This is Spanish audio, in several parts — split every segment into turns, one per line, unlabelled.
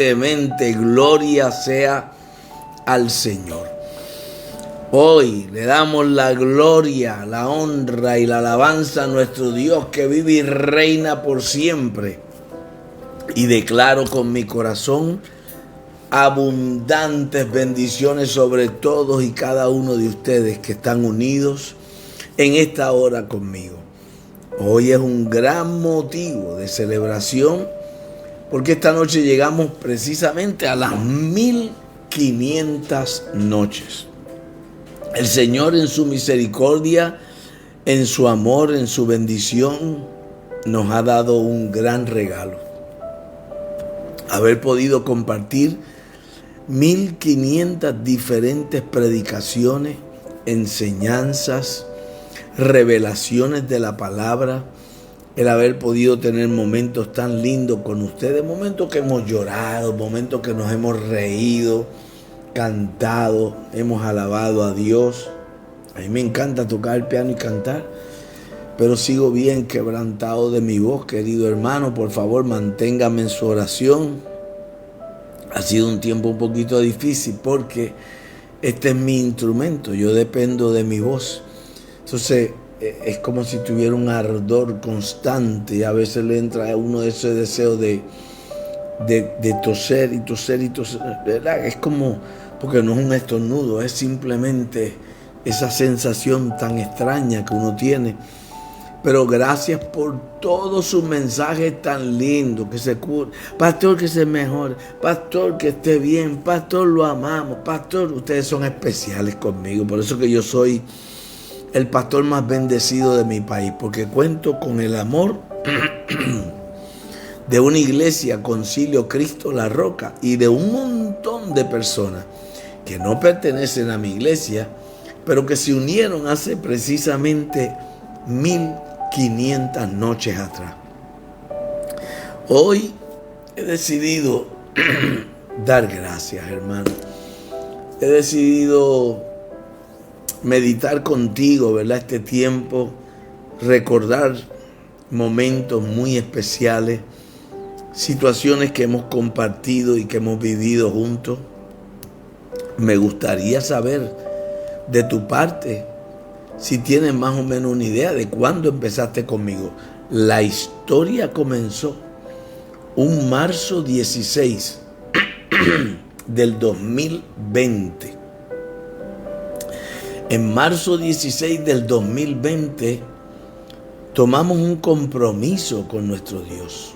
fuertemente. Gloria sea al Señor. Hoy le damos la gloria, la honra y la alabanza a nuestro Dios que vive y reina por siempre. Y declaro con mi corazón abundantes bendiciones sobre todos y cada uno de ustedes que están unidos en esta hora conmigo. Hoy es un gran motivo de celebración porque esta noche llegamos precisamente a las 1500 noches. El Señor en su misericordia, en su amor, en su bendición, nos ha dado un gran regalo. Haber podido compartir 1500 diferentes predicaciones, enseñanzas, revelaciones de la palabra, el haber podido tener momentos tan lindos con ustedes, momentos que hemos llorado, momentos que nos hemos reído, cantado, hemos alabado a Dios. A mí me encanta tocar el piano y cantar, pero sigo bien quebrantado de mi voz, querido hermano. Por favor, manténgame en su oración. Ha sido un tiempo un poquito difícil porque este es mi instrumento, yo dependo de mi voz. Entonces es como si tuviera un ardor constante y a veces le entra a uno ese deseo de toser y toser y toser, ¿verdad? Es como, porque no es un estornudo, es simplemente esa sensación tan extraña que uno tiene. Pero gracias por todos sus mensajes tan lindos, que se cure, pastor, que se mejore, pastor, que esté bien, pastor, lo amamos, pastor, ustedes son especiales conmigo, por eso que yo soy el pastor más bendecido de mi país, porque cuento con el amor de una iglesia, Concilio Cristo La Roca, y de un montón de personas que no pertenecen a mi iglesia, pero que se unieron hace precisamente 1500 noches atrás. Hoy he decidido dar gracias, hermano. He decidido meditar contigo, ¿verdad? Este tiempo, recordar momentos muy especiales, situaciones que hemos compartido y que hemos vivido juntos. Me gustaría saber de tu parte si tienes más o menos una idea de cuándo empezaste conmigo. La historia comenzó un marzo 16 del 2020. En marzo 16 del 2020 tomamos un compromiso con nuestro Dios.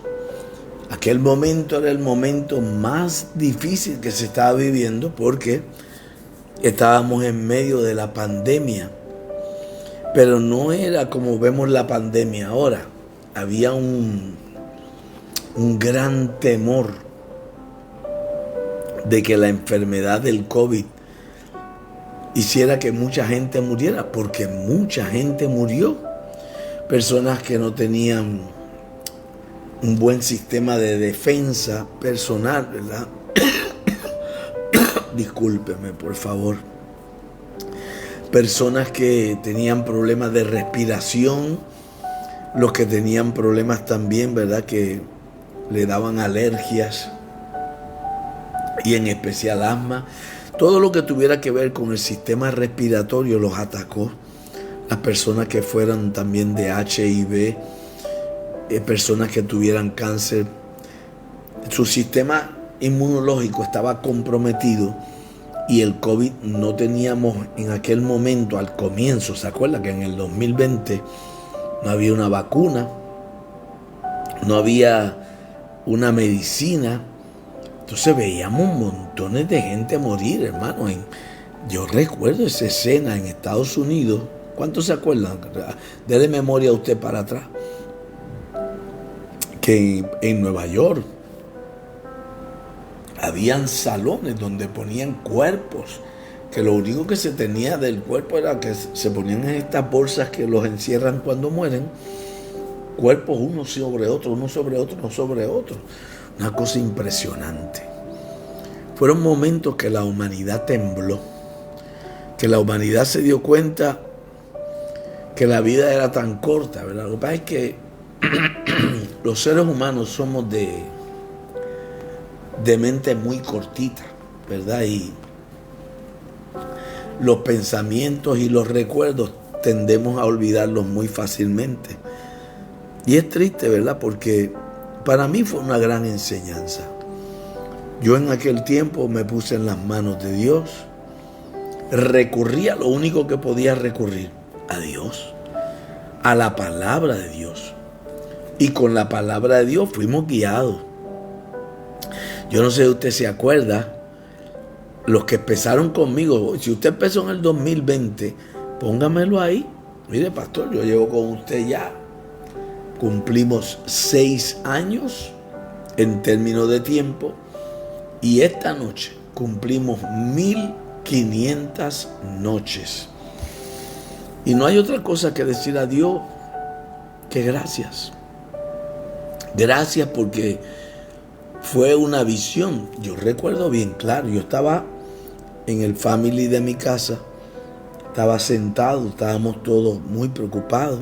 Aquel momento era el momento más difícil que se estaba viviendo porque estábamos en medio de la pandemia. Pero no era como vemos la pandemia ahora. Había un gran temor de que la enfermedad del COVID hiciera que mucha gente muriera, porque mucha gente murió. Personas que no tenían un buen sistema de defensa personal, ¿verdad? Discúlpeme, por favor. Personas que tenían problemas de respiración, los que tenían problemas también, ¿verdad? Que le daban alergias y en especial asma. Todo lo que tuviera que ver con el sistema respiratorio los atacó. Las personas que fueran también de HIV, personas que tuvieran cáncer, su sistema inmunológico estaba comprometido y el COVID no teníamos en aquel momento, al comienzo, ¿se acuerdan que en el 2020 no había una vacuna, no había una medicina? Entonces veíamos montones de gente morir, hermano. Yo recuerdo esa escena en Estados Unidos. ¿Cuántos se acuerdan? Dele memoria a usted para atrás. Que en Nueva York habían salones donde ponían cuerpos, que lo único que se tenía del cuerpo era que se ponían en estas bolsas que los encierran cuando mueren, cuerpos uno sobre otro, uno sobre otro, uno sobre otro. Una cosa impresionante. Fueron momentos que la humanidad tembló, que la humanidad se dio cuenta que la vida era tan corta, ¿verdad? Lo que pasa es que los seres humanos somos de de mente muy cortita, ¿verdad? Y los pensamientos y los recuerdos tendemos a olvidarlos muy fácilmente. Y es triste, ¿verdad? Porque para mí fue una gran enseñanza. Yo en aquel tiempo me puse en las manos de Dios. Recurrí a lo único que podía recurrir, a Dios, a la palabra de Dios. Y con la palabra de Dios fuimos guiados. Yo no sé si usted se acuerda, los que empezaron conmigo, si usted empezó en el 2020, póngamelo ahí. Mire, pastor, yo llevo con usted ya. Cumplimos 6 años en términos de tiempo. Y esta noche cumplimos 1500 noches. Y no hay otra cosa que decir a Dios que gracias. Gracias porque fue una visión. Yo recuerdo bien claro, yo estaba en el family de mi casa, estaba sentado, estábamos todos muy preocupados.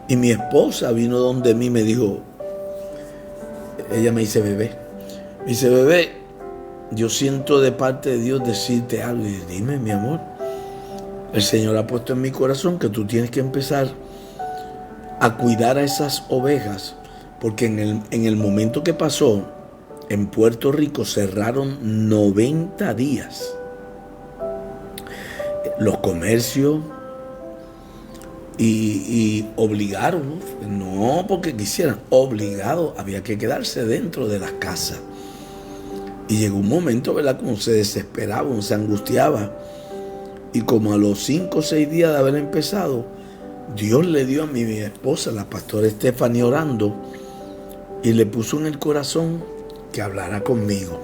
Y mi esposa vino donde mí y me dijo, ella me dice, bebé, yo siento de parte de Dios decirte algo. Y dime, mi amor, el Señor ha puesto en mi corazón que tú tienes que empezar a cuidar a esas ovejas, porque en el momento que pasó, en Puerto Rico cerraron 90 días. Los comercios y obligaron, no porque quisieran, obligado, había que quedarse dentro de las casas. Y llegó un momento, ¿verdad?, como se desesperaba, uno se angustiaba. Y como a los 5 o 6 días de haber empezado, Dios le dio a mi esposa, la pastora Stephanie, orando, y le puso en el corazón que hablara conmigo.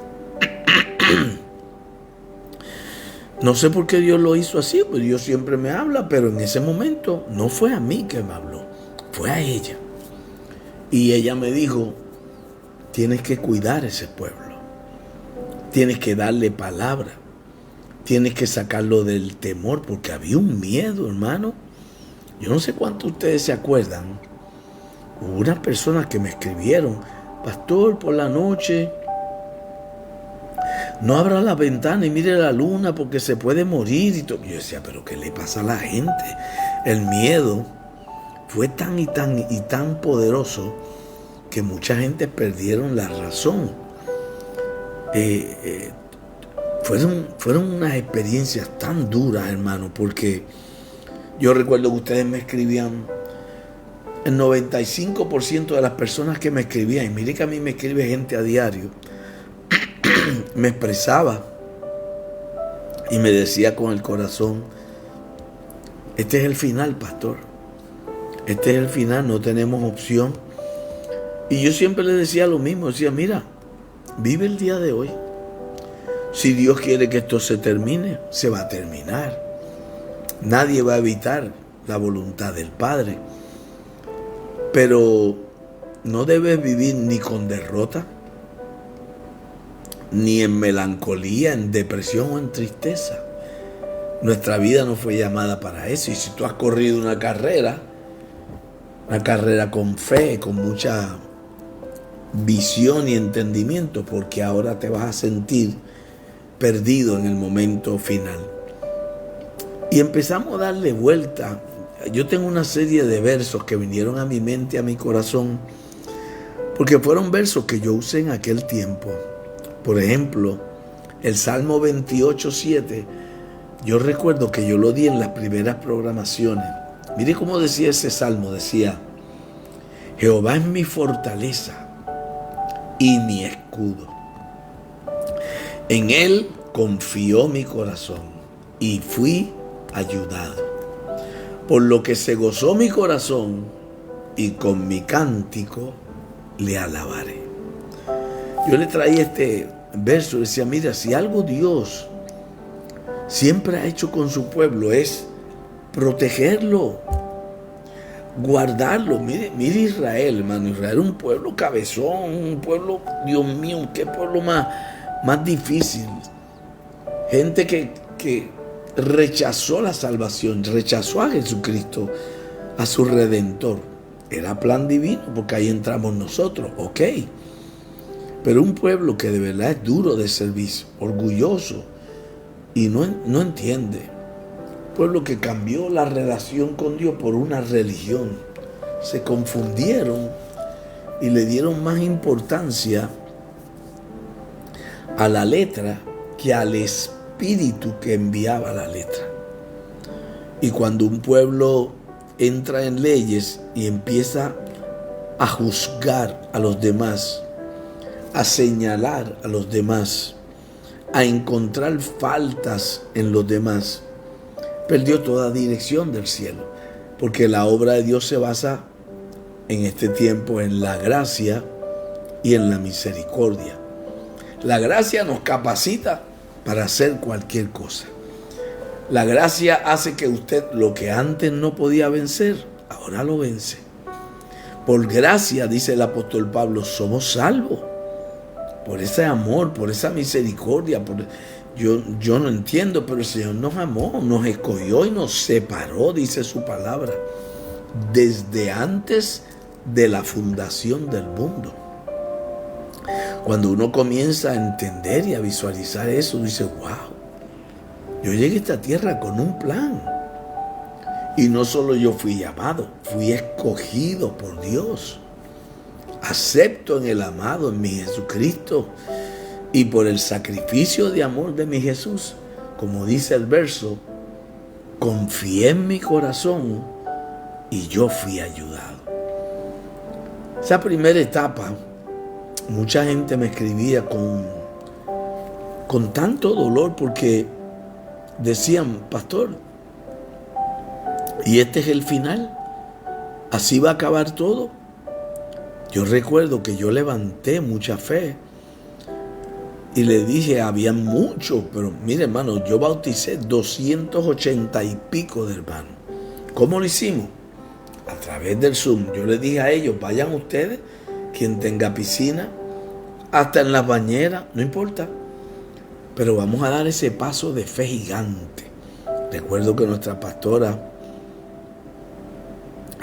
No sé por qué Dios lo hizo así, pues Dios siempre me habla, pero en ese momento no fue a mí que me habló, fue a ella. Y ella me dijo, tienes que cuidar ese pueblo, tienes que darle palabra, tienes que sacarlo del temor, porque había un miedo, hermano. Yo no sé cuántos de ustedes se acuerdan, hubo unas personas que me escribieron, pastor, por la noche no abra la ventana y mire la luna porque se puede morir. Y todo. Yo decía, pero ¿qué le pasa a la gente? El miedo fue tan y tan poderoso que mucha gente perdieron la razón. Fueron unas experiencias tan duras, hermano, porque yo recuerdo que ustedes me escribían, el 95% de las personas que me escribían, y mire que a mí me escribe gente a diario, me expresaba y me decía con el corazón, este es el final, pastor, este es el final, no tenemos opción. Y yo siempre le decía lo mismo, decía, mira, vive el día de hoy. Si Dios quiere que esto se termine, se va a terminar. Nadie va a evitar la voluntad del Padre. Pero no debes vivir ni con derrota, ni en melancolía, en depresión o en tristeza. Nuestra vida no fue llamada para eso. Y si tú has corrido una carrera con fe, con mucha visión y entendimiento, porque ahora te vas a sentir perdido en el momento final. Y empezamos a darle vuelta. Yo tengo una serie de versos que vinieron a mi mente, a mi corazón, porque fueron versos que yo usé en aquel tiempo. Por ejemplo, el Salmo 28:7, yo recuerdo que yo lo di en las primeras programaciones. Mire cómo decía ese salmo, decía, Jehová es mi fortaleza y mi escudo. En él confió mi corazón y fui ayudado. Por lo que se gozó mi corazón y con mi cántico le alabaré. Yo le traía este verso, decía, mira, si algo Dios siempre ha hecho con su pueblo es protegerlo, guardarlo. Mire Israel, hermano. Israel era un pueblo cabezón, un pueblo, Dios mío, qué pueblo más difícil. Gente que rechazó la salvación, rechazó a Jesucristo, a su Redentor. Era plan divino, porque ahí entramos nosotros, ok. Pero un pueblo que de verdad es duro de servicio, orgulloso y no entiende. Pueblo que cambió la relación con Dios por una religión. Se confundieron y le dieron más importancia a la letra que al espíritu que enviaba la letra. Y cuando un pueblo entra en leyes y empieza a juzgar a los demás, a señalar a los demás, a encontrar faltas en los demás, perdió toda dirección del cielo, porque la obra de Dios se basa en este tiempo en la gracia y en la misericordia. La gracia nos capacita para hacer cualquier cosa. La gracia hace que usted lo que antes no podía vencer, ahora lo vence. Por gracia, dice el apóstol Pablo, somos salvos. Por ese amor, por esa misericordia. Yo no entiendo, pero el Señor nos amó, nos escogió y nos separó, dice su palabra, desde antes de la fundación del mundo. Cuando uno comienza a entender y a visualizar eso, dice, wow, yo llegué a esta tierra con un plan. Y no solo yo fui llamado, fui escogido por Dios. Acepto en el amado, en mi Jesucristo, y por el sacrificio de amor de mi Jesús, como dice el verso, confié en mi corazón y yo fui ayudado. Esa primera etapa, mucha gente me escribía con tanto dolor porque decían, pastor, ¿y este es el final? ¿Así va a acabar todo? Yo recuerdo que yo levanté mucha fe y le dije, había muchos, pero mire hermano, yo bauticé 280 y pico de hermanos. ¿Cómo lo hicimos? A través del Zoom. Yo les dije a ellos, vayan ustedes, quien tenga piscina, hasta en las bañeras, no importa. Pero vamos a dar ese paso de fe gigante. Recuerdo que nuestra pastora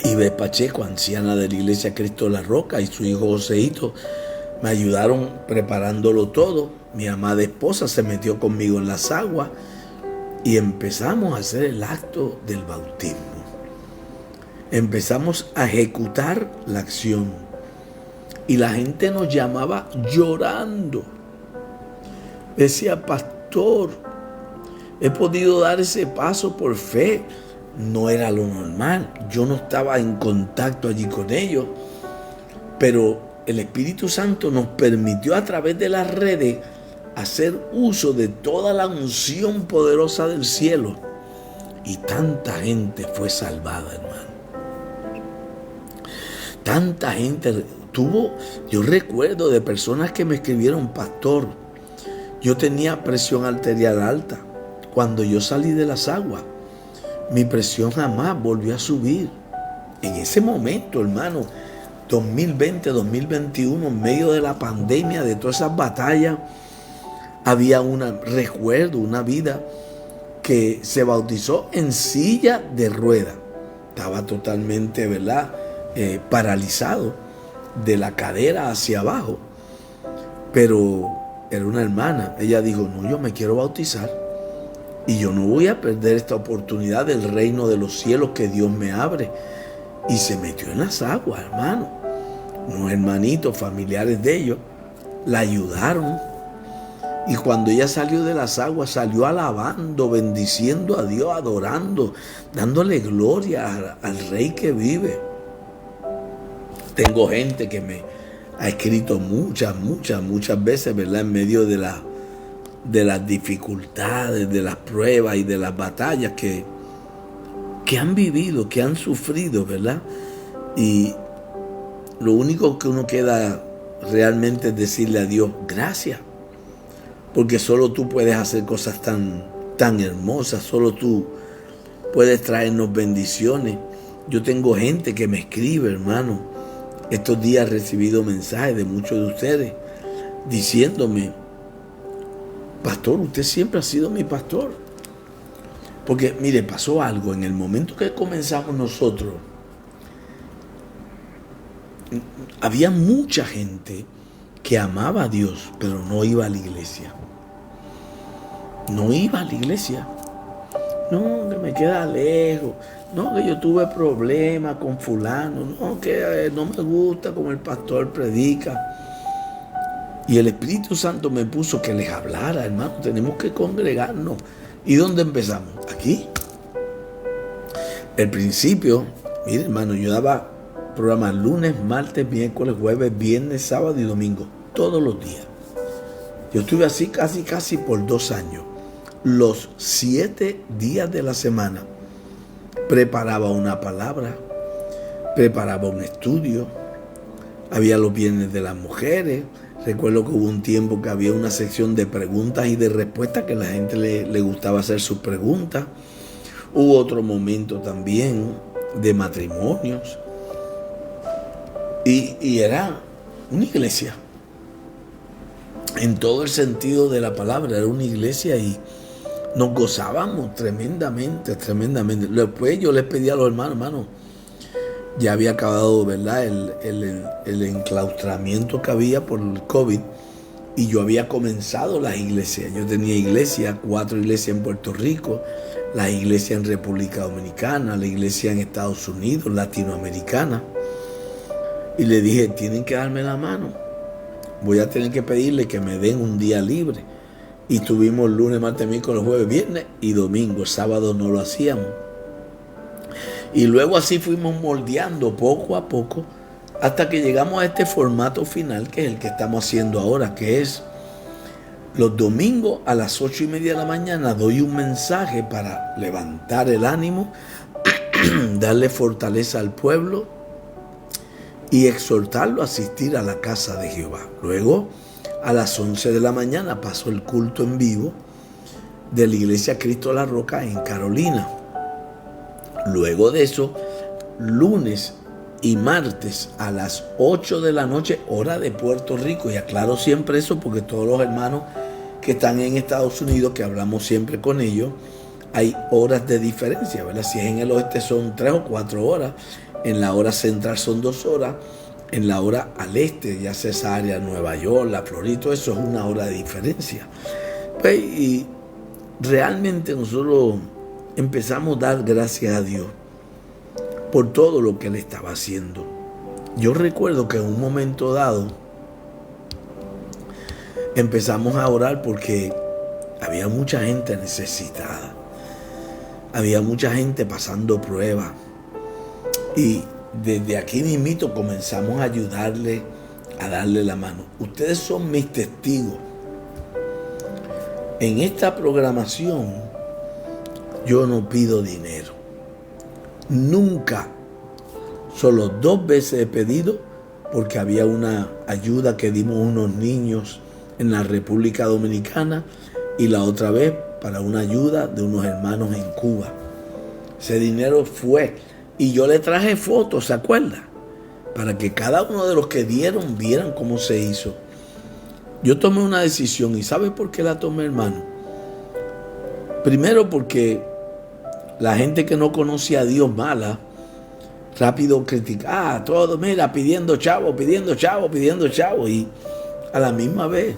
Ives Pacheco, anciana de la Iglesia Cristo la Roca, y su hijo Joseito me ayudaron preparándolo todo. Mi amada esposa se metió conmigo en las aguas y empezamos a hacer el acto del bautismo. Empezamos a ejecutar la acción y la gente nos llamaba llorando. Decía, pastor, he podido dar ese paso por fe. No era lo normal, yo no estaba en contacto allí con ellos, pero el Espíritu Santo nos permitió a través de las redes hacer uso de toda la unción poderosa del cielo y tanta gente fue salvada, hermano. Tanta gente yo recuerdo de personas que me escribieron, pastor, yo tenía presión arterial alta. Cuando yo salí de las aguas, mi presión jamás volvió a subir. En ese momento, hermano, 2020, 2021, en medio de la pandemia, de todas esas batallas, había recuerdo, una vida que se bautizó en silla de ruedas. Estaba totalmente, ¿verdad?, paralizado de la cadera hacia abajo. Pero era una hermana. Ella dijo, no, yo me quiero bautizar. Y yo no voy a perder esta oportunidad del reino de los cielos que Dios me abre. Y se metió en las aguas, hermano. Unos hermanitos familiares de ellos la ayudaron. Y cuando ella salió de las aguas, salió alabando, bendiciendo a Dios, adorando, dándole gloria al Rey que vive. Tengo gente que me ha escrito muchas veces, ¿verdad?, en medio de las dificultades, de las pruebas y de las batallas que han vivido, que han sufrido, ¿verdad? Y lo único que uno queda realmente es decirle a Dios, gracias, porque solo tú puedes hacer cosas tan hermosas, solo tú puedes traernos bendiciones. Yo tengo gente que me escribe, hermano. Estos días he recibido mensajes de muchos de ustedes diciéndome, pastor, usted siempre ha sido mi pastor. Porque, mire, pasó algo. En el momento que comenzamos nosotros, había mucha gente que amaba a Dios, pero no iba a la iglesia. No iba a la iglesia. No, que me queda lejos. No, que yo tuve problemas con fulano. No, que no me gusta como el pastor predica. Y el Espíritu Santo me puso que les hablara, hermano. Tenemos que congregarnos. ¿Y dónde empezamos? Aquí. El principio, mire, hermano, yo daba programas lunes, martes, miércoles, jueves, viernes, sábado y domingo. Todos los días. Yo estuve así casi por 2 años. Los 7 días de la semana preparaba una palabra, preparaba un estudio, había los viernes de las mujeres. Recuerdo que hubo un tiempo que había una sección de preguntas y de respuestas que a la gente le gustaba hacer sus preguntas. Hubo otro momento también de matrimonios y era una iglesia. En todo el sentido de la palabra, era una iglesia y nos gozábamos tremendamente. Después yo les pedí a los hermanos, ya había acabado, ¿verdad?, el enclaustramiento que había por el COVID y yo había comenzado las iglesias. Yo tenía iglesias, 4 iglesias en Puerto Rico, la iglesia en República Dominicana, la iglesia en Estados Unidos, latinoamericana. Y le dije, tienen que darme la mano. Voy a tener que pedirle que me den un día libre. Y tuvimos lunes, martes, miércoles, jueves, viernes y domingo. Sábado no lo hacíamos. Y luego así fuimos moldeando poco a poco hasta que llegamos a este formato final, que es el que estamos haciendo ahora, que es los domingos a las 8:30 de la mañana doy un mensaje para levantar el ánimo, darle fortaleza al pueblo y exhortarlo a asistir a la casa de Jehová. Luego, a las 11 de la mañana pasó el culto en vivo de la Iglesia Cristo La Roca en Carolina. Luego de eso, lunes y martes a las 8 de la noche, hora de Puerto Rico. Y aclaro siempre eso porque todos los hermanos que están en Estados Unidos, que hablamos siempre con ellos, hay horas de diferencia, ¿verdad? Si es en el oeste son 3 o 4 horas, en la hora central son 2 horas, en la hora al este, ya sea esa área, Nueva York, la Florida, eso es 1 hora de diferencia. Pues, y realmente nosotros empezamos a dar gracias a Dios por todo lo que Él estaba haciendo. Yo recuerdo que en un momento dado empezamos a orar porque había mucha gente necesitada. Había mucha gente pasando pruebas. Y desde aquí mismito comenzamos a ayudarle, a darle la mano. Ustedes son mis testigos. En esta programación yo no pido dinero. Nunca. Solo 2 veces he pedido porque había una ayuda que dimos a unos niños en la República Dominicana y la otra vez para una ayuda de unos hermanos en Cuba. Ese dinero fue y yo le traje fotos, ¿se acuerda? Para que cada uno de los que dieron vieran cómo se hizo. Yo tomé una decisión y ¿sabe por qué la tomé, hermano? Primero porque la gente que no conocía a Dios mala, rápido critica, todo, mira, pidiendo chavo. Y a la misma vez,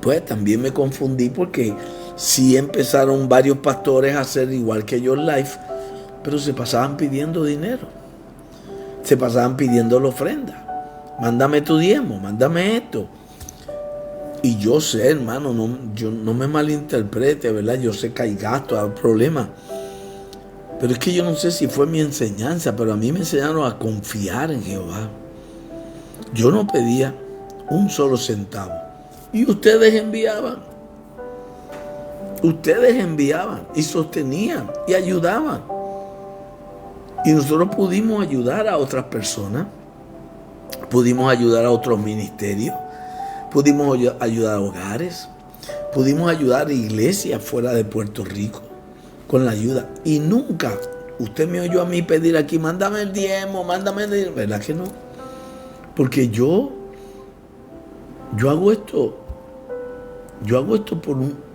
pues también me confundí porque sí empezaron varios pastores a hacer igual que yo en live, pero se pasaban pidiendo dinero. Se pasaban pidiendo la ofrenda. Mándame tu diezmo, mándame esto. Y yo sé, hermano, no me malinterprete, ¿verdad? Yo sé que hay gastos, hay problemas. Pero es que yo no sé si fue mi enseñanza, pero a mí me enseñaron a confiar en Jehová. Yo no pedía un solo centavo. Y ustedes enviaban. Ustedes enviaban y sostenían y ayudaban. Y nosotros pudimos ayudar a otras personas. Pudimos ayudar a otros ministerios. Pudimos ayudar a hogares. Pudimos ayudar a iglesias fuera de Puerto Rico con la ayuda. Y nunca usted me oyó a mí pedir aquí, mándame el diezmo, mándame el diezmo. ¿Verdad que no? Porque yo hago esto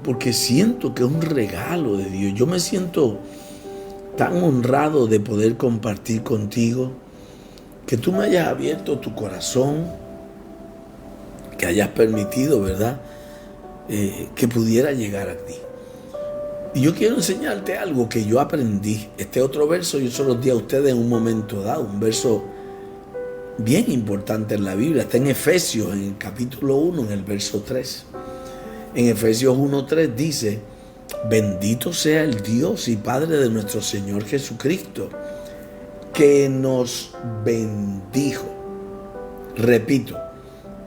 porque siento que es un regalo de Dios. Yo me siento tan honrado de poder compartir contigo, que tú me hayas abierto tu corazón que hayas permitido, ¿verdad? Que pudiera llegar a ti. Y yo quiero enseñarte algo que yo aprendí. Este otro verso yo se los di a ustedes en un momento dado, un verso bien importante en la Biblia. Está en Efesios, en el capítulo 1, en el verso 3. En Efesios 1:3 dice: bendito sea el Dios y Padre de nuestro Señor Jesucristo, que nos bendijo. Repito,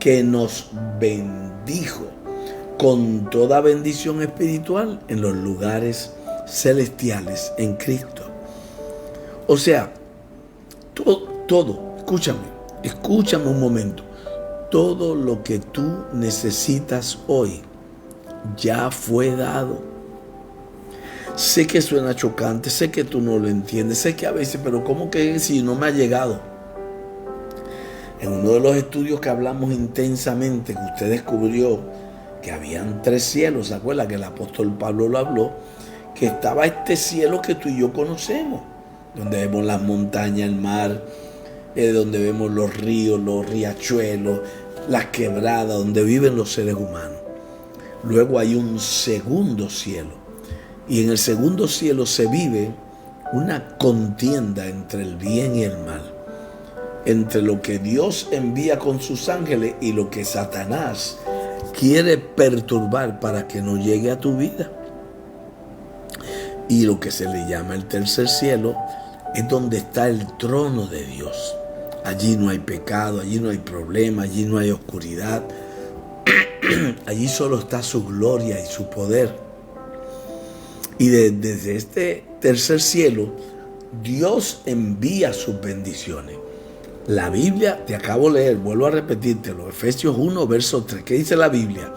que nos bendijo con toda bendición espiritual en los lugares celestiales en Cristo. O sea, todo, escúchame un momento, todo lo que tú necesitas hoy ya fue dado. Sé que suena chocante, sé que tú no lo entiendes, sé que a veces, pero ¿cómo que si no me ha llegado? En uno de los estudios que hablamos intensamente, que usted descubrió que habían 3 cielos, ¿se acuerda que el apóstol Pablo lo habló? Que estaba este cielo que tú y yo conocemos, donde vemos las montañas, el mar, donde vemos los ríos, los riachuelos, las quebradas, donde viven los seres humanos. Luego hay un segundo cielo, y en el segundo cielo se vive una contienda entre el bien y el mal, entre lo que Dios envía con sus ángeles y lo que Satanás quiere perturbar para que no llegue a tu vida. Y lo que se le llama el tercer cielo es donde está el trono de Dios. Allí no hay pecado, allí no hay problema, allí no hay oscuridad. Allí solo está su gloria y su poder. Y desde este tercer cielo, Dios envía sus bendiciones. La Biblia, te acabo de leer, vuelvo a repetírtelo, Efesios 1, verso 3. ¿Qué dice la Biblia?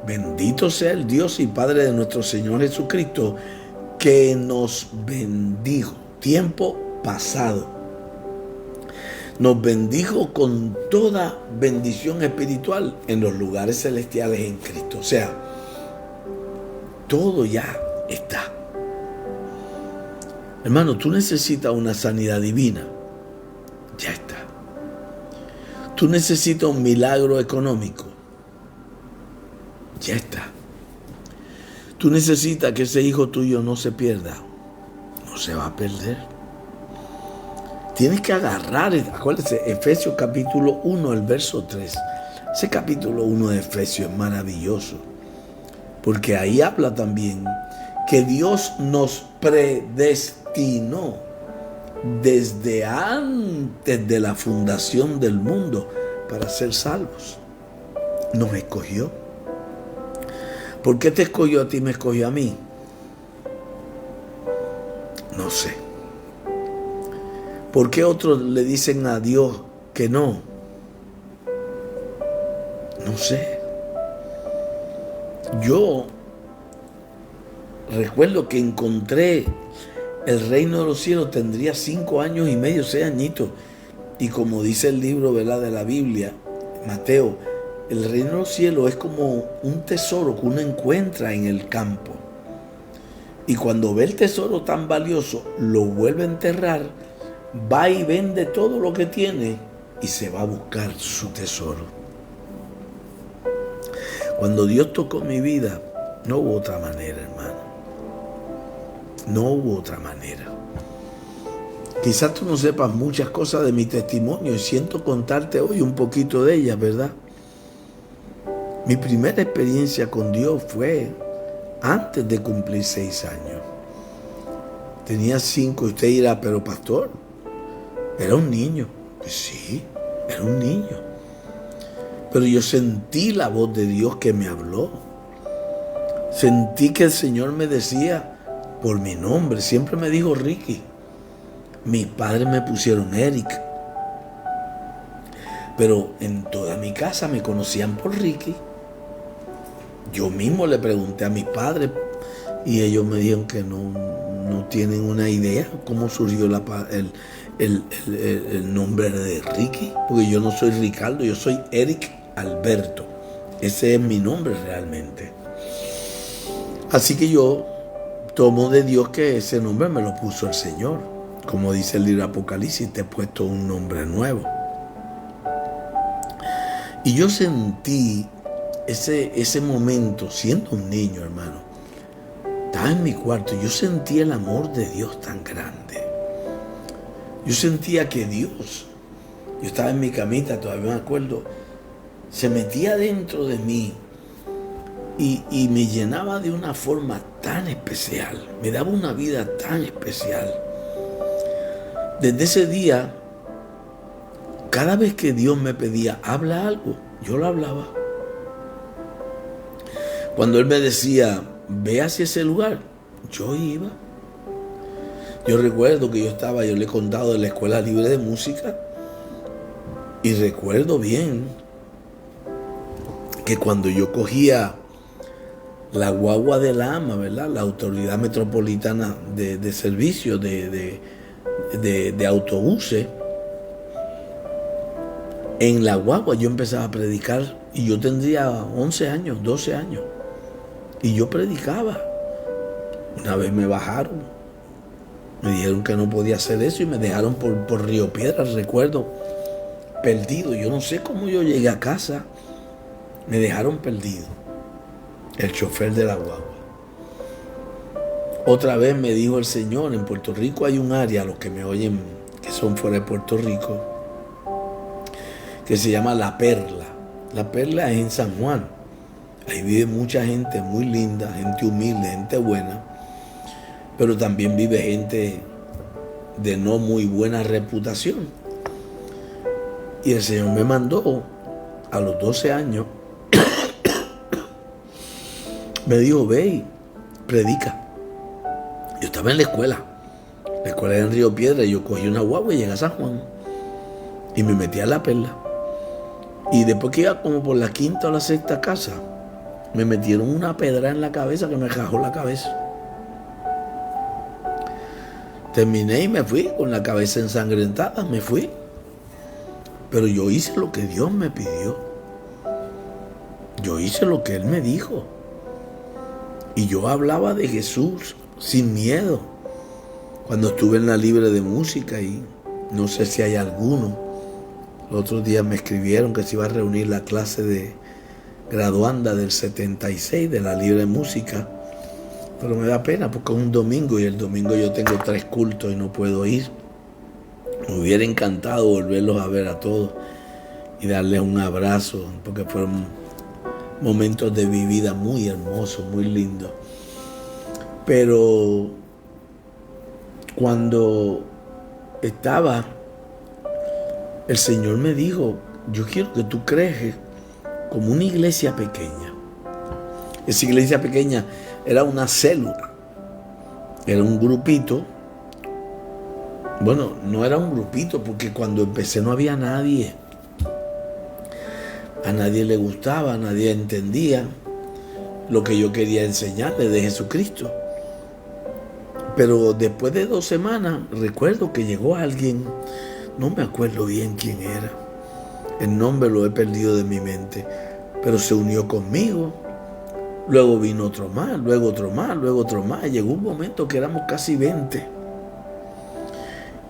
Bendito sea el Dios y Padre de nuestro Señor Jesucristo, que nos bendijo. Tiempo pasado. Nos bendijo con toda bendición espiritual en los lugares celestiales en Cristo. O sea, todo ya está. Hermano, tú necesitas una sanidad divina. Ya está. Tú necesitas un milagro económico. Ya está. Tú necesitas que ese hijo tuyo no se pierda. No se va a perder. Tienes que agarrar, acuérdese, Efesios capítulo 1, el verso 3. Ese capítulo 1 de Efesios es maravilloso. Porque ahí habla también que Dios nos predestinó desde antes de la fundación del mundo para ser salvos. Nos escogió. ¿Por qué te escogió a ti y me escogió a mí? No sé. ¿Por qué otros le dicen a Dios que no? No sé. Yo recuerdo que encontré el reino de los cielos, tendría 5 años y medio, 6 añitos. Y como dice el libro, ¿verdad?, de la Biblia, Mateo, el reino de los cielos es como un tesoro que uno encuentra en el campo. Y cuando ve el tesoro tan valioso, lo vuelve a enterrar, va y vende todo lo que tiene y se va a buscar su tesoro. Cuando Dios tocó mi vida, no hubo otra manera, hermano. No hubo otra manera. Quizás tú no sepas muchas cosas de mi testimonio y siento contarte hoy un poquito de ellas, ¿verdad? Mi primera experiencia con Dios fue antes de cumplir 6 años. Tenía 5 y usted dirá, pero pastor, era un niño. Pues sí, era un niño. Pero yo sentí la voz de Dios que me habló. Sentí que el Señor me decía por mi nombre. Siempre me dijo Ricky. Mis padres me pusieron Eric. Pero en toda mi casa me conocían por Ricky. Yo mismo le pregunté a mis padres y ellos me dijeron que no tienen una idea cómo surgió el nombre de Ricky. Porque yo no soy Ricardo, yo soy Eric Alberto. Ese es mi nombre realmente. Así que yo tomo de Dios que ese nombre me lo puso el Señor. Como dice el libro de Apocalipsis, te he puesto un nombre nuevo. Y yo sentí ese momento, siendo un niño, hermano, estaba en mi cuarto, yo sentí el amor de Dios tan grande. Yo sentía que Dios, yo estaba en mi camita, todavía me acuerdo, se metía dentro de mí y me llenaba de una forma tan especial, me daba una vida tan especial. Desde ese día, cada vez que Dios me pedía, habla algo, yo lo hablaba. Cuando Él me decía, ve hacia ese lugar, yo iba. Yo recuerdo que yo le he contado de la Escuela Libre de Música, y recuerdo bien que cuando yo cogía la guagua de la AMA, ¿verdad? La Autoridad Metropolitana de Servicios de Autobuses, en la guagua yo empezaba a predicar y yo tendría 11 años, 12 años. Y yo predicaba. Una vez me bajaron, me dijeron que no podía hacer eso y me dejaron por Río Piedras, recuerdo, perdido. Yo no sé cómo yo llegué a casa. Me dejaron perdido, el chofer de la guagua. Otra vez me dijo el Señor, en Puerto Rico hay un área, los que me oyen que son fuera de Puerto Rico, que se llama La Perla. La Perla es en San Juan. Ahí vive mucha gente muy linda, gente humilde, gente buena, pero también vive gente de no muy buena reputación. Y el Señor me mandó a los 12 años, me dijo, ve y predica. Yo estaba en la escuela era en Río Piedra, y yo cogí una guagua y llegué a San Juan y me metí a La Perla. Y después que iba como por la quinta o la sexta casa, me metieron una pedra en la cabeza que me rajó la cabeza. Terminé y me fui con la cabeza ensangrentada, me fui. Pero yo hice lo que Dios me pidió. Yo hice lo que Él me dijo. Y yo hablaba de Jesús sin miedo. Cuando estuve en la Libre de Música, y no sé si hay alguno, los otros días me escribieron que se iba a reunir la clase de graduanda del 76 de la Libre de Música, pero me da pena porque es un domingo y el domingo yo tengo 3 cultos y no puedo ir. Me hubiera encantado volverlos a ver a todos y darles un abrazo, porque fueron momentos de mi vida muy hermosos, muy lindos. Pero cuando estaba, el Señor me dijo, yo quiero que tú crees como una iglesia pequeña. Esa iglesia pequeña era una célula, era un grupito. Bueno, no era un grupito porque cuando empecé no había nadie. A nadie le gustaba, a nadie entendía lo que yo quería enseñarle de Jesucristo. Pero después de 2 semanas, recuerdo que llegó alguien, no me acuerdo bien quién era, el nombre lo he perdido de mi mente, pero se unió conmigo. Luego vino otro más, luego otro más, luego otro más. Llegó un momento que éramos casi 20,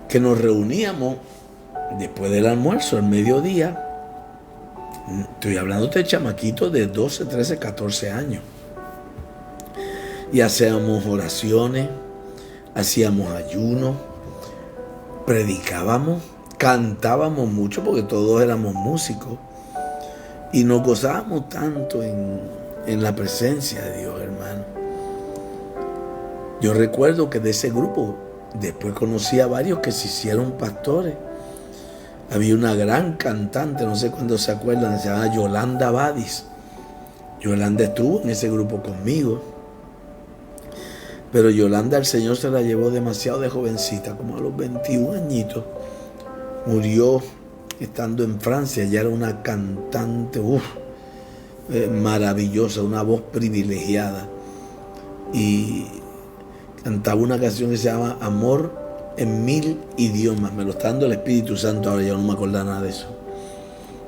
que nos reuníamos después del almuerzo, al mediodía. Estoy hablando de chamaquitos de 12, 13, 14 años. Y hacíamos oraciones, hacíamos ayunos, predicábamos, cantábamos mucho porque todos éramos músicos. Y nos gozábamos tanto en la presencia de Dios, hermano. Yo recuerdo que de ese grupo después conocí a varios que se hicieron pastores. Había una gran cantante, no sé cuándo se acuerdan, se llama Yolanda Badis. Yolanda estuvo en ese grupo conmigo. Pero Yolanda, el Señor se la llevó demasiado de jovencita, como a los 21 añitos. Murió estando en Francia. Ella era una cantante maravillosa, una voz privilegiada. Y cantaba una canción que se llama Amor en 1000 idiomas. Me lo está dando el Espíritu Santo, ahora yo no me acuerdo nada de eso.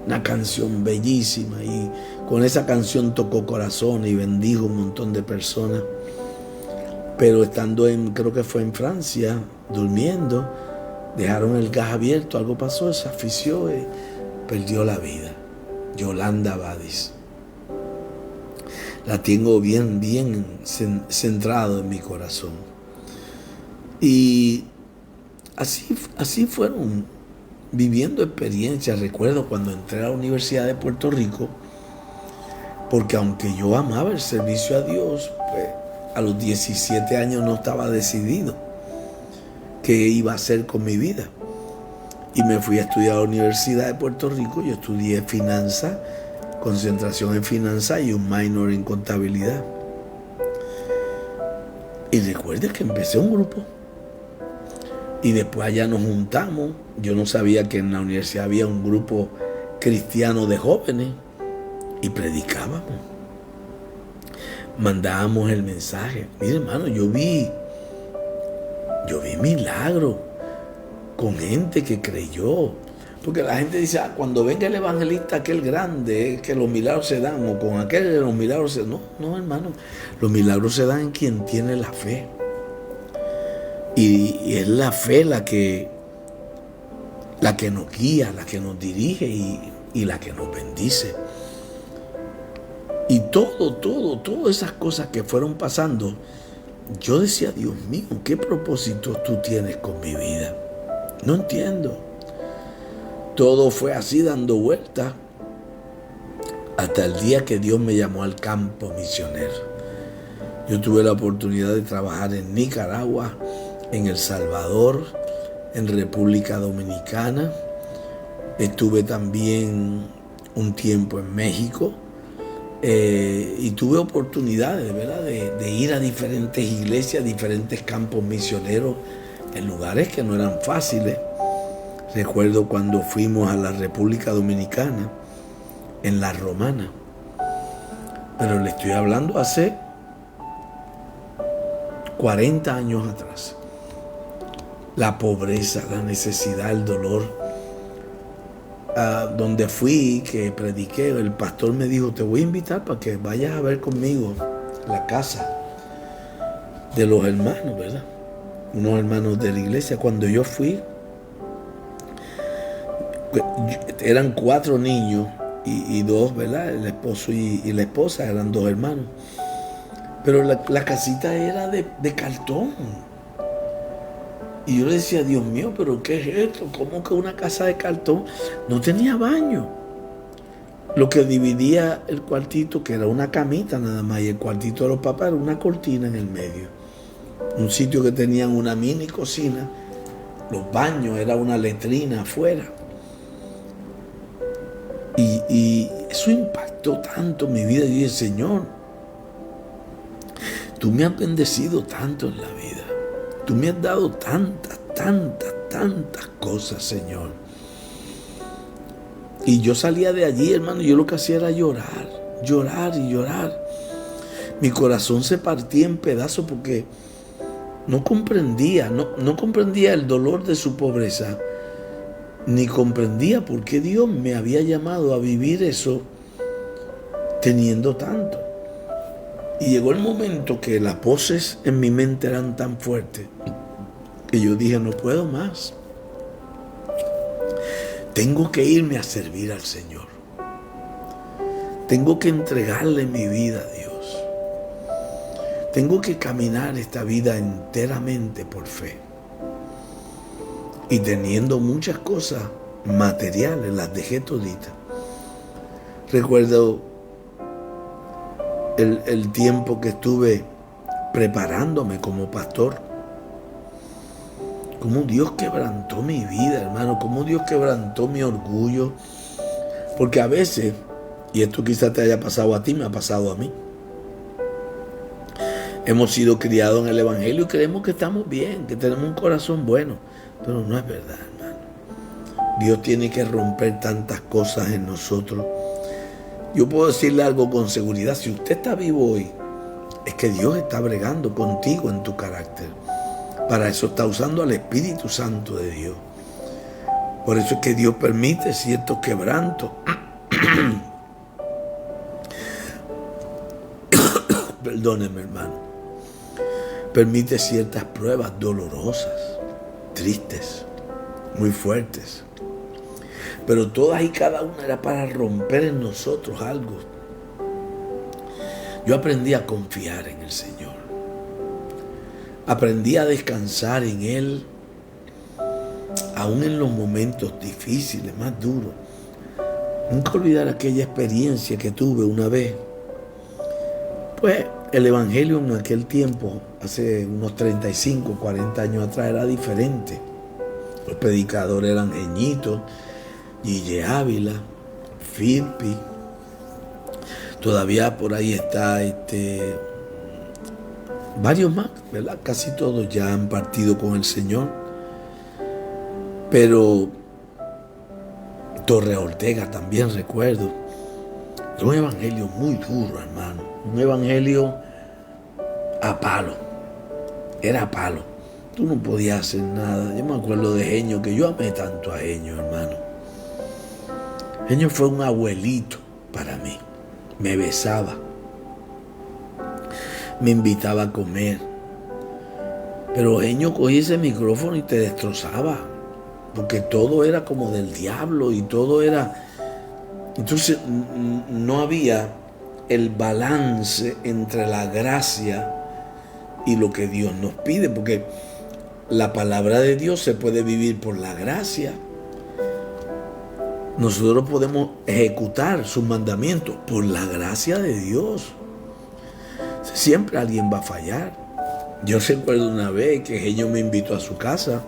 Una canción bellísima, y con esa canción tocó corazones y bendijo un montón de personas. Pero estando creo que fue en Francia, durmiendo, dejaron el gas abierto, algo pasó, se asfixió y perdió la vida. Yolanda Badis. La tengo bien centrado en mi corazón. Y así fueron viviendo experiencias. Recuerdo cuando entré a la Universidad de Puerto Rico, porque aunque yo amaba el servicio a Dios, pues, a los 17 años no estaba decidido qué iba a hacer con mi vida. Y me fui a estudiar a la Universidad de Puerto Rico. Yo estudié finanzas, concentración en finanzas y un minor en contabilidad. Y recuerdo que empecé un grupo. Y después allá nos juntamos. Yo no sabía que en la universidad había un grupo cristiano de jóvenes. Y predicábamos. Mandábamos el mensaje. Mire, hermano, yo vi milagros con gente que creyó. Porque la gente dice, cuando venga el evangelista aquel grande, que los milagros se dan, o con aquel los milagros se dan. No, hermano, los milagros se dan en quien tiene la fe. Y es la fe la que nos guía, la que nos dirige y la que nos bendice. Y todas esas cosas que fueron pasando, yo decía, Dios mío, ¿qué propósitos tú tienes con mi vida? No entiendo. Todo fue así dando vueltas hasta el día que Dios me llamó al campo misionero. Yo tuve la oportunidad de trabajar en Nicaragua, en El Salvador, en República Dominicana. Estuve también un tiempo en México y tuve oportunidades, ¿verdad?, de ir a diferentes iglesias, diferentes campos misioneros en lugares que no eran fáciles. Recuerdo cuando fuimos a la República Dominicana, en La Romana. Pero le estoy hablando hace 40 años atrás. La pobreza, la necesidad, el dolor. Donde fui, que prediqué, el pastor me dijo, te voy a invitar para que vayas a ver conmigo la casa de los hermanos, ¿verdad? Unos hermanos de la iglesia. Cuando yo fui, eran 4 niños y 2, ¿verdad? El esposo y la esposa eran 2 hermanos. Pero la casita era de cartón. Y yo le decía, Dios mío, ¿pero qué es esto? ¿Cómo que una casa de cartón? No tenía baño. Lo que dividía el cuartito, que era una camita nada más, y el cuartito de los papás era una cortina en el medio. Un sitio que tenían una mini cocina. Los baños, era una letrina afuera. Y eso impactó tanto mi vida. Y dije, Señor, tú me has bendecido tanto en la vida. Tú me has dado tantas cosas, Señor. Y yo salía de allí, hermano, y yo lo que hacía era llorar. Mi corazón se partía en pedazos porque no comprendía el dolor de su pobreza, ni comprendía por qué Dios me había llamado a vivir eso teniendo tanto. Y llegó el momento que las voces en mi mente eran tan fuertes que yo dije, no puedo más. Tengo que irme a servir al Señor. Tengo que entregarle mi vida a Dios. Tengo que caminar esta vida enteramente por fe. Y teniendo muchas cosas materiales, las dejé toditas. Recuerdo el tiempo que estuve preparándome como pastor. Cómo Dios quebrantó mi vida, hermano. Cómo Dios quebrantó mi orgullo. Porque a veces, y esto quizás te haya pasado a ti, me ha pasado a mí. Hemos sido criados en el Evangelio y creemos que estamos bien, que tenemos un corazón bueno. Pero no es verdad, hermano. Dios tiene que romper tantas cosas en nosotros. Yo puedo decirle algo con seguridad. Si usted está vivo hoy, es que Dios está bregando contigo en tu carácter. Para eso está usando al Espíritu Santo de Dios. Por eso es que Dios permite ciertos quebrantos. Perdóneme, hermano. Permite ciertas pruebas dolorosas, tristes, muy fuertes. pero todas y cada una era para romper en nosotros algo. Yo aprendí a confiar en el Señor. Aprendí a descansar en Él, aún en los momentos difíciles, más duros. Nunca olvidar aquella experiencia que tuve una vez. Pues el evangelio en aquel tiempo, hace unos 35, 40 años atrás, era diferente. Los predicadores eran Jeñito, Gille Ávila, Firpi. Todavía por ahí está varios más, ¿verdad? Casi todos ya han partido con el Señor. Pero Torres Ortega también recuerdo. Es un evangelio muy duro, hermano. Un evangelio a palo. Era a palo. Tú no podías hacer nada. Yo me acuerdo de Jeño, que yo amé tanto a Jeño, hermano. Jeño fue un abuelito para mí. Me besaba. Me invitaba a comer. Pero Jeño cogía ese micrófono y te destrozaba. Porque todo era como del diablo y todo era... Entonces no había el balance entre la gracia y lo que Dios nos pide, porque la palabra de Dios se puede vivir por la gracia. Nosotros podemos ejecutar sus mandamientos por la gracia de Dios. Siempre alguien va a fallar. Yo recuerdo una vez que Jeño me invitó a su casa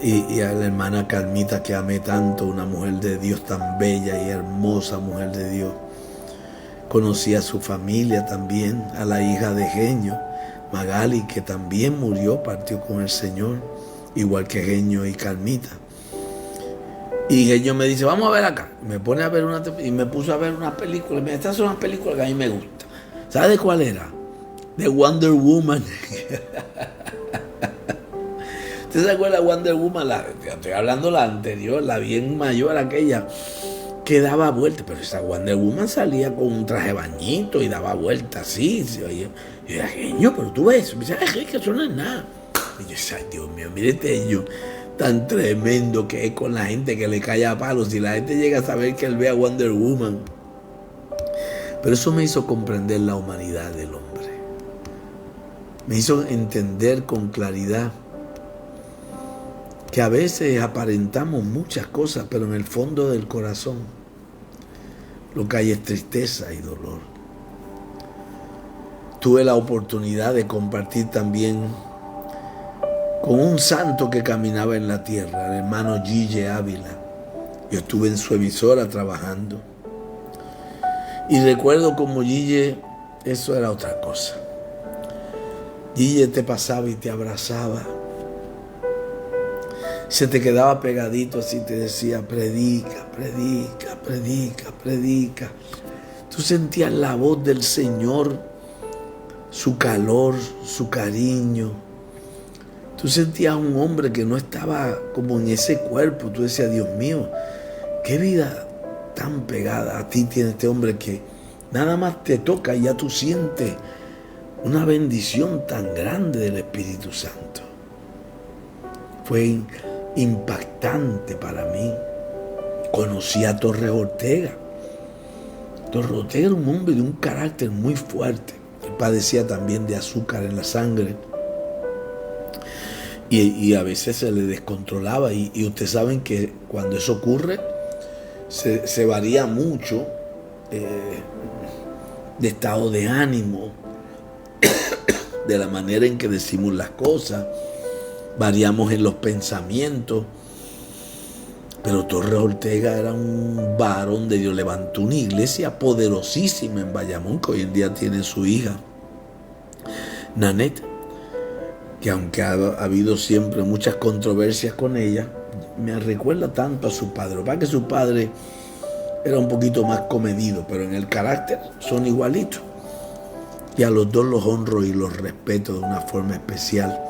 y a la hermana Carmita, que amé tanto, una mujer de Dios tan bella y hermosa, mujer de Dios. Conocí a su familia también, a la hija de Jeño, Magali, que también murió, partió con el Señor, igual que Jeño y Carmita. Y Jeño me dice, vamos a ver acá. Me pone a ver y me puso a ver una película. Y me dice, estas son las películas que a mí me gustan. ¿Sabe de cuál era? De Wonder Woman. ¿Usted se acuerda de Wonder Woman? Estoy hablando la anterior, la bien mayor, aquella que daba vueltas. Pero esa Wonder Woman salía con un traje bañito y daba vueltas así. Y yo era Jeño, pero tú ves. Me dice, ay, que eso no es nada. Y yo decía, ay, Dios mío, mírate yo, tan tremendo que es con la gente que le cae a palos. Si la gente llega a saber que él ve a Wonder Woman. Pero eso me hizo comprender la humanidad del hombre. Me hizo entender con claridad que a veces aparentamos muchas cosas, pero en el fondo del corazón lo que hay es tristeza y dolor. Tuve la oportunidad de compartir también con un santo que caminaba en la tierra, el hermano Gille Ávila. Yo estuve en su emisora trabajando. Y recuerdo como Gille, eso era otra cosa. Gille te pasaba y te abrazaba. Se te quedaba pegadito así, te decía, predica, predica, predica, predica. Tú sentías la voz del Señor, su calor, su cariño. Tú sentías a un hombre que no estaba como en ese cuerpo. Tú decías, Dios mío, qué vida tan pegada a ti tiene este hombre, que nada más te toca y ya tú sientes una bendición tan grande del Espíritu Santo. Fue impactante para mí. Conocí a Torres Ortega. Torres Ortega era un hombre de un carácter muy fuerte. Él padecía también de azúcar en la sangre. Y a veces se le descontrolaba. Y ustedes saben que cuando eso ocurre, se varía mucho de estado de ánimo, de la manera en que decimos las cosas. Variamos en los pensamientos. Pero Torres Ortega era un varón de Dios. Levantó una iglesia poderosísima en Bayamón, que hoy en día tiene su hija Nanette, que aunque ha habido siempre muchas controversias con ella, me recuerda tanto a su padre. Lo que pasa es que su padre era un poquito más comedido, pero en el carácter son igualitos. Y a los dos los honro y los respeto de una forma especial.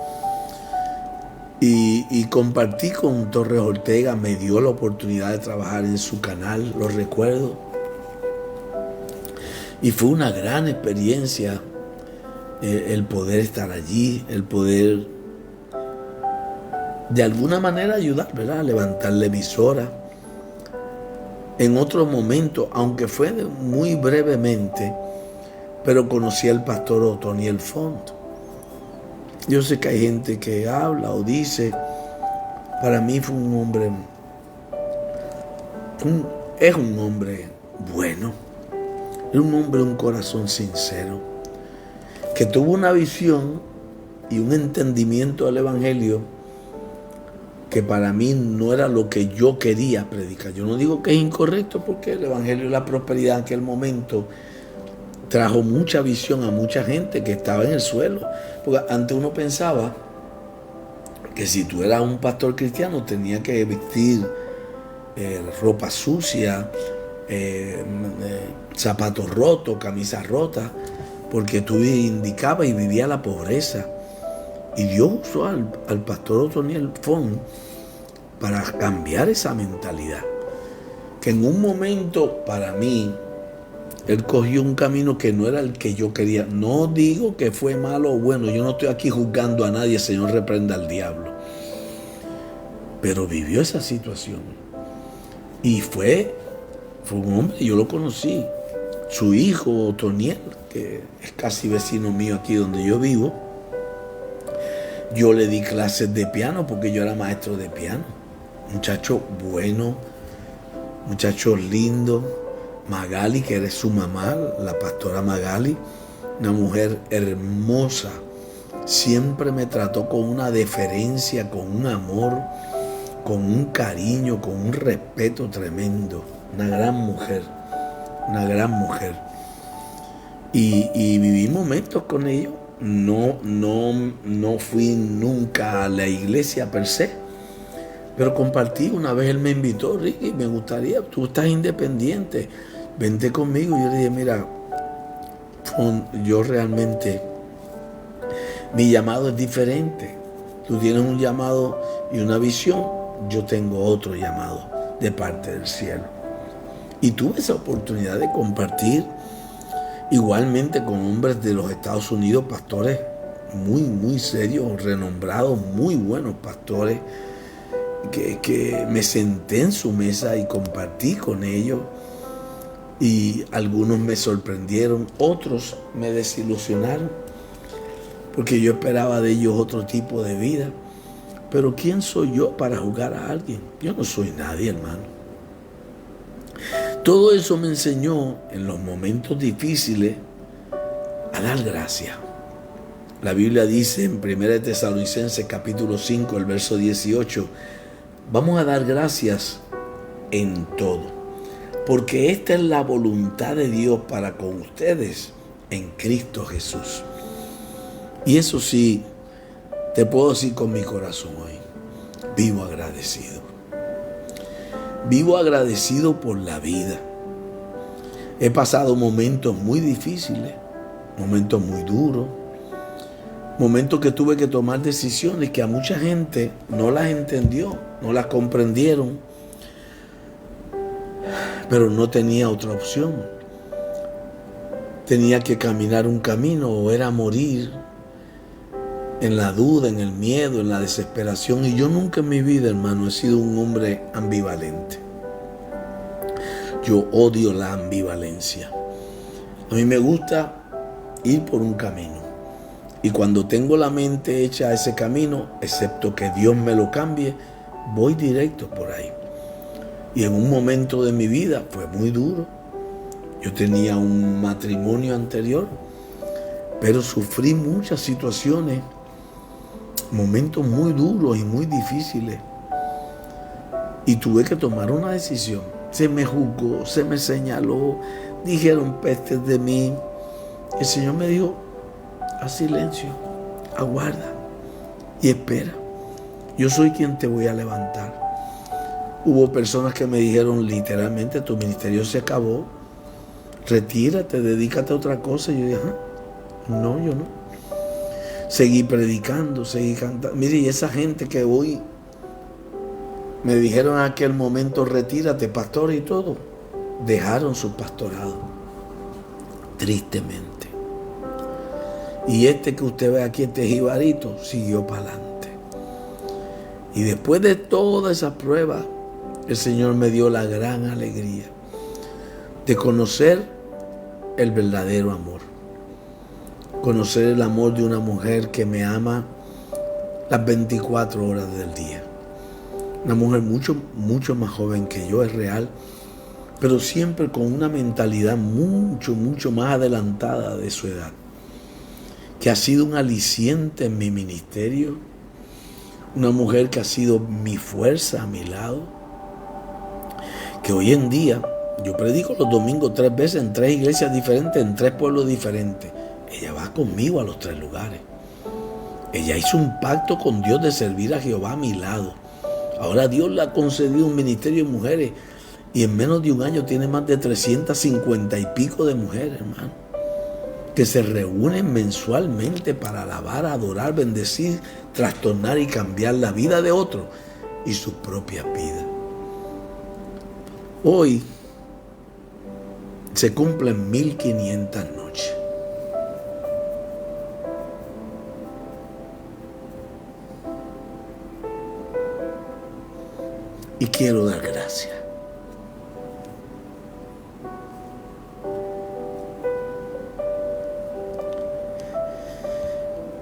Y compartí con Torres Ortega, me dio la oportunidad de trabajar en su canal, lo recuerdo. Y fue una gran experiencia el poder estar allí, el poder de alguna manera ayudar, ¿verdad? A levantar la emisora. En otro momento, aunque fue muy brevemente, pero conocí al pastor Otoniel Font. Yo sé que hay gente que habla o dice, para mí fue un hombre, es un hombre bueno, es un hombre, un corazón sincero, que tuvo una visión y un entendimiento del Evangelio que para mí no era lo que yo quería predicar. Yo no digo que es incorrecto, porque el Evangelio de la Prosperidad en aquel momento trajo mucha visión a mucha gente que estaba en el suelo. Porque antes uno pensaba que si tú eras un pastor cristiano tenías que vestir ropa sucia, zapatos rotos, camisas rotas, porque tú indicabas y vivías la pobreza. Y Dios usó al pastor Otoniel Font para cambiar esa mentalidad. Que en un momento, para mí, él cogió un camino que no era el que yo quería. No digo que fue malo o bueno, yo no estoy aquí juzgando a nadie, Señor reprenda al diablo. Pero vivió esa situación. Y fue un hombre, yo lo conocí. Su hijo, Otoniel, que es casi vecino mío aquí donde yo vivo, yo le di clases de piano porque yo era maestro de piano. Muchacho bueno, muchacho lindo. Magali, que eres su mamá, la pastora Magali, una mujer hermosa. Siempre me trató con una deferencia, con un amor, con un cariño, con un respeto tremendo. Una gran mujer, una gran mujer. Y viví momentos con ellos. No fui nunca a la iglesia per se, pero compartí. Una vez él me invitó: Ricky, me gustaría, tú estás independiente, vente conmigo. Yo le dije: mira, yo realmente, mi llamado es diferente. Tú tienes un llamado y una visión, yo tengo otro llamado de parte del cielo. Y tuve esa oportunidad de compartir igualmente con hombres de los Estados Unidos, pastores muy, muy serios, renombrados, muy buenos pastores, que me senté en su mesa y compartí con ellos. Y algunos me sorprendieron, otros me desilusionaron, porque yo esperaba de ellos otro tipo de vida. Pero ¿quién soy yo para juzgar a alguien? Yo no soy nadie, hermano. Todo eso me enseñó en los momentos difíciles a dar gracias. La Biblia dice en 1 Tesalonicenses capítulo 5, el verso 18, vamos a dar gracias en todo, porque esta es la voluntad de Dios para con ustedes en Cristo Jesús. Y eso sí, te puedo decir con mi corazón hoy, vivo agradecido. Vivo agradecido por la vida. He pasado momentos muy difíciles, momentos muy duros, momentos que tuve que tomar decisiones que a mucha gente no las entendió, no las comprendieron, pero no tenía otra opción. Tenía que caminar un camino, o era morir en la duda, en el miedo, en la desesperación. Y yo nunca en mi vida, hermano, he sido un hombre ambivalente. Yo odio la ambivalencia. A mí me gusta ir por un camino. Y cuando tengo la mente hecha a ese camino, excepto que Dios me lo cambie, voy directo por ahí. Y en un momento de mi vida fue muy duro. Yo tenía un matrimonio anterior, pero sufrí muchas situaciones, momentos muy duros y muy difíciles. Y tuve que tomar una decisión. Se me juzgó, se me señaló, dijeron pestes de mí. El Señor me dijo: haz silencio, aguarda y espera. Yo soy quien te voy a levantar. Hubo personas que me dijeron literalmente: tu ministerio se acabó, retírate, dedícate a otra cosa. Y yo dije: no, yo no. Seguí predicando, seguí cantando. Mire, y esa gente que hoy me dijeron en aquel momento: retírate, pastor, y todo, dejaron su pastorado, tristemente. Y este que usted ve aquí, este jibarito, siguió para adelante. Y después de toda esa prueba, el Señor me dio la gran alegría de conocer el verdadero amor. Conocer el amor de una mujer que me ama las 24 horas del día. Una mujer mucho más joven que yo, es real, pero siempre con una mentalidad mucho más adelantada de su edad, que ha sido un aliciente en mi ministerio, una mujer que ha sido mi fuerza a mi lado, que hoy en día yo predico los domingos 3 veces en 3 iglesias diferentes, en 3 pueblos diferentes. Ella va conmigo a los 3 lugares. Ella hizo un pacto con Dios de servir a Jehová a mi lado. Ahora Dios le ha concedido un ministerio de mujeres y en menos de un año tiene más de 350 y pico de mujeres, hermano, que se reúnen mensualmente para alabar, adorar, bendecir, trastornar y cambiar la vida de otros y sus propias vidas. Hoy se cumplen 1500 noches. Y quiero dar gracias.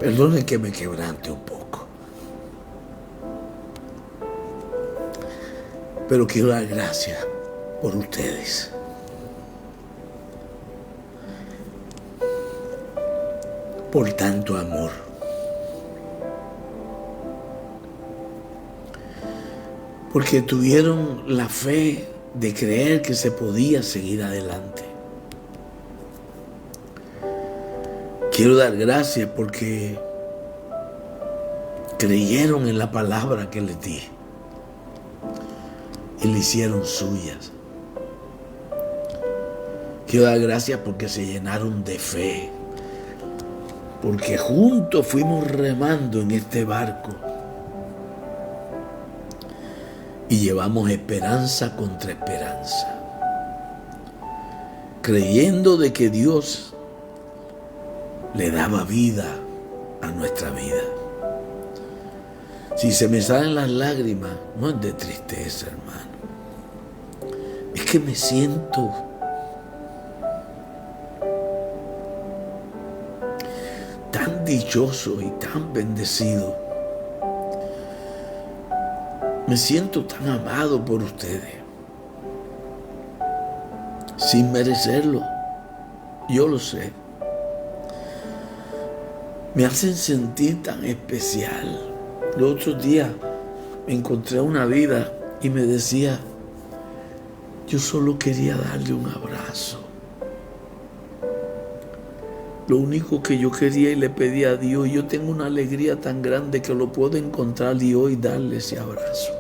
Perdonen que me quebrante un poco. Pero quiero dar gracias por ustedes. Por tanto amor. Porque tuvieron la fe de creer que se podía seguir adelante. Quiero dar gracias porque creyeron en la palabra que les di y la hicieron suyas. Quiero dar gracias porque se llenaron de fe, porque juntos fuimos remando en este barco y llevamos esperanza contra esperanza, creyendo de que Dios le daba vida a nuestra vida. Si se me salen las lágrimas, no es de tristeza, hermano. Es que me siento tan dichoso y tan bendecido. Me siento tan amado por ustedes, sin merecerlo. Yo lo sé. Me hacen sentir tan especial. Los otros días me encontré una vida y me decía, yo solo quería darle un abrazo. Lo único que yo quería y le pedí a Dios, yo tengo una alegría tan grande que lo puedo encontrar y hoy darle ese abrazo.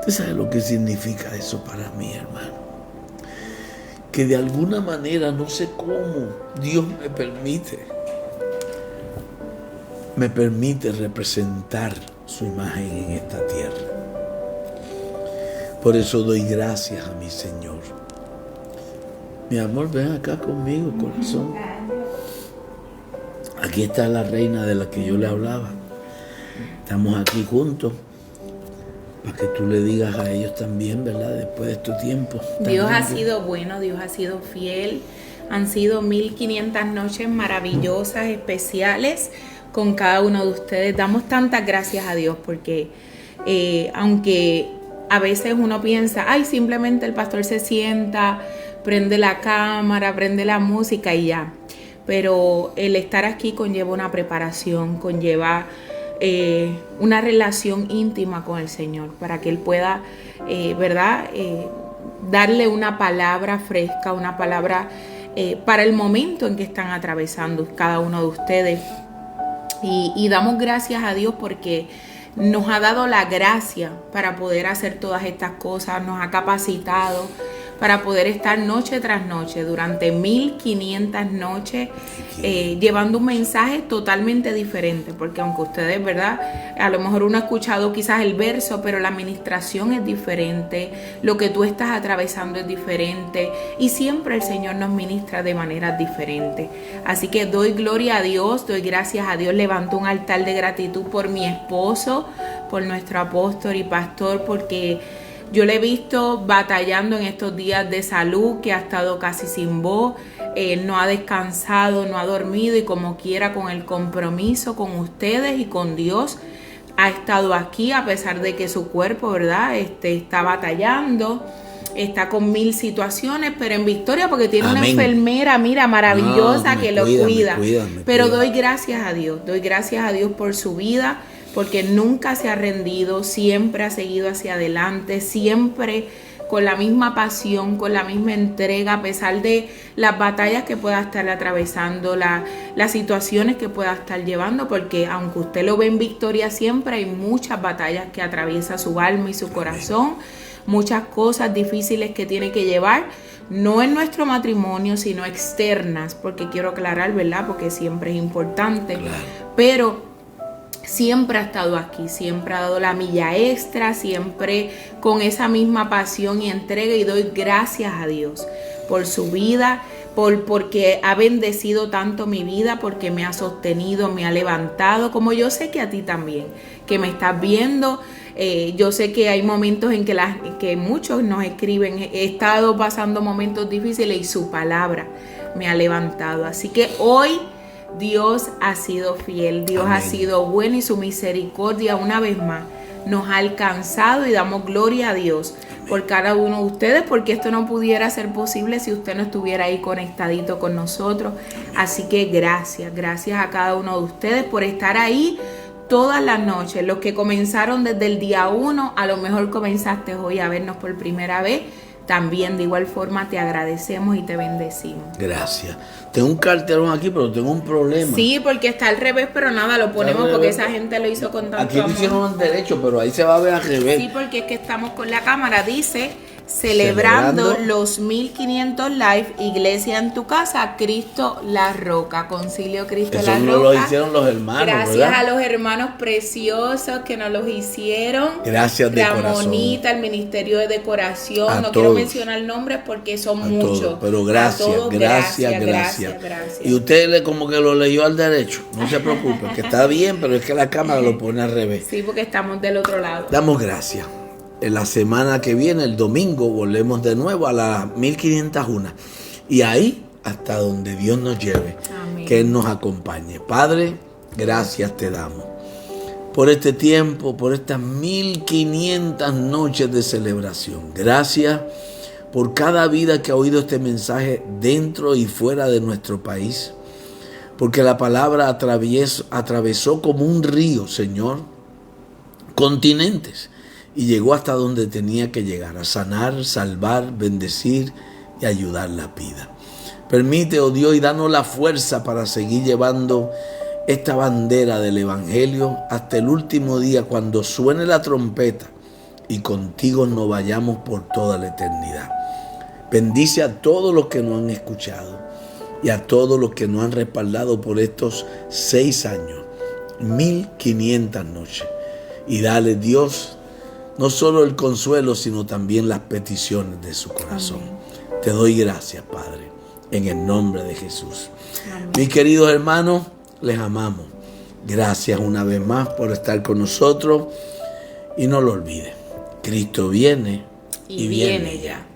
¿Usted sabe lo que significa eso para mí, hermano? Que de alguna manera, no sé cómo, Dios me permite representar su imagen en esta tierra. Por eso doy gracias a mi Señor. Mi amor, ven acá conmigo, corazón. Aquí está la reina de la que yo le hablaba. Estamos aquí juntos para que tú le digas a ellos también, ¿verdad? Después de este tiempo.
Dios ha sido bueno, Dios ha sido fiel. Han sido 1500 noches maravillosas, especiales con cada uno de ustedes. Damos tantas gracias a Dios porque aunque a veces uno piensa, ay, simplemente el pastor se sienta, prende la cámara, prende la música y ya. Pero el estar aquí conlleva una preparación, conlleva una relación íntima con el Señor para que Él pueda, darle una palabra fresca, una palabra para el momento en que están atravesando cada uno de ustedes. Y damos gracias a Dios porque nos ha dado la gracia para poder hacer todas estas cosas, nos ha capacitado para poder estar noche tras noche, durante 1500 noches, llevando un mensaje totalmente diferente, porque aunque ustedes, ¿verdad? A lo mejor uno ha escuchado quizás el verso, pero la administración es diferente, lo que tú estás atravesando es diferente, y siempre el Señor nos ministra de maneras diferentes. Así que doy gloria a Dios, doy gracias a Dios, levanto un altar de gratitud por mi esposo, por nuestro apóstol y pastor, porque yo le he visto batallando en estos días de salud, que ha estado casi sin voz, no ha descansado, no ha dormido, y como quiera, con el compromiso con ustedes y con Dios, ha estado aquí a pesar de que su cuerpo, ¿verdad? Está batallando, está con 1000 situaciones, pero en victoria, porque tiene una enfermera, mira, maravillosa, que lo cuida. Pero doy gracias a Dios por su vida, porque nunca se ha rendido, siempre ha seguido hacia adelante, siempre con la misma pasión, con la misma entrega, a pesar de las batallas que pueda estar atravesando, las situaciones que pueda estar llevando, porque aunque usted lo ve en victoria siempre, hay muchas batallas que atraviesa su alma y su corazón, muchas cosas difíciles que tiene que llevar, no en nuestro matrimonio, sino externas, porque quiero aclarar, ¿verdad? Porque siempre es importante, pero siempre ha estado aquí, siempre ha dado la milla extra, siempre con esa misma pasión y entrega, y doy gracias a Dios por su vida, porque ha bendecido tanto mi vida, porque me ha sostenido, me ha levantado, como yo sé que a ti también, que me estás viendo. Yo sé que hay momentos en que muchos nos escriben, he estado pasando momentos difíciles y su palabra me ha levantado. Así que hoy Dios ha sido fiel, Dios ha sido bueno, y su misericordia una vez más nos ha alcanzado, y damos gloria a Dios por cada uno de ustedes, porque esto no pudiera ser posible si usted no estuviera ahí conectadito con nosotros. Así que gracias a cada uno de ustedes por estar ahí todas las noches. Los que comenzaron desde el día 1, a lo mejor comenzaste hoy a vernos por primera vez, también de igual forma te agradecemos y te bendecimos.
Gracias. Tengo un cartelón aquí, pero tengo un problema.
Sí, porque está al revés, pero nada, lo ponemos porque esa gente lo hizo con tanto
amor. Aquí lo hicieron al derecho, pero ahí se va a ver al revés.
Sí, porque es que estamos con la cámara, dice celebrando los 1500 live, Iglesia en tu casa, Cristo la Roca, Concilio Cristo la Roca.
Eso lo hicieron los hermanos,
gracias,
¿verdad?
A los hermanos preciosos que nos los hicieron.
Gracias de corazón.
Ramonita, el Ministerio de Decoración,
a
no
todos.
Quiero mencionar nombres porque son muchos.
Todos, pero gracias. Y usted como que lo leyó al derecho, no se preocupe, que está bien, pero es que la cámara lo pone al revés.
Sí, porque estamos del otro lado.
Damos gracias. En la semana que viene, el domingo, volvemos de nuevo a las 1501. Y ahí, hasta donde Dios nos lleve. Amén. Que Él nos acompañe. Padre, gracias te damos por este tiempo, por estas 1500 noches de celebración. Gracias por cada vida que ha oído este mensaje dentro y fuera de nuestro país. Porque la palabra atravesó como un río, Señor, continentes. Y llegó hasta donde tenía que llegar, a sanar, salvar, bendecir y ayudar la vida. Permite, oh Dios, y danos la fuerza para seguir llevando esta bandera del Evangelio hasta el último día, cuando suene la trompeta y contigo nos vayamos por toda la eternidad. Bendice a todos los que nos han escuchado y a todos los que nos han respaldado por estos 6 años, 1500 noches. Y dale, Dios, no solo el consuelo, sino también las peticiones de su corazón. Amén. Te doy gracias, Padre, en el nombre de Jesús. Amén. Mis queridos hermanos, les amamos. Gracias una vez más por estar con nosotros. Y no lo olviden, Cristo viene y viene ya.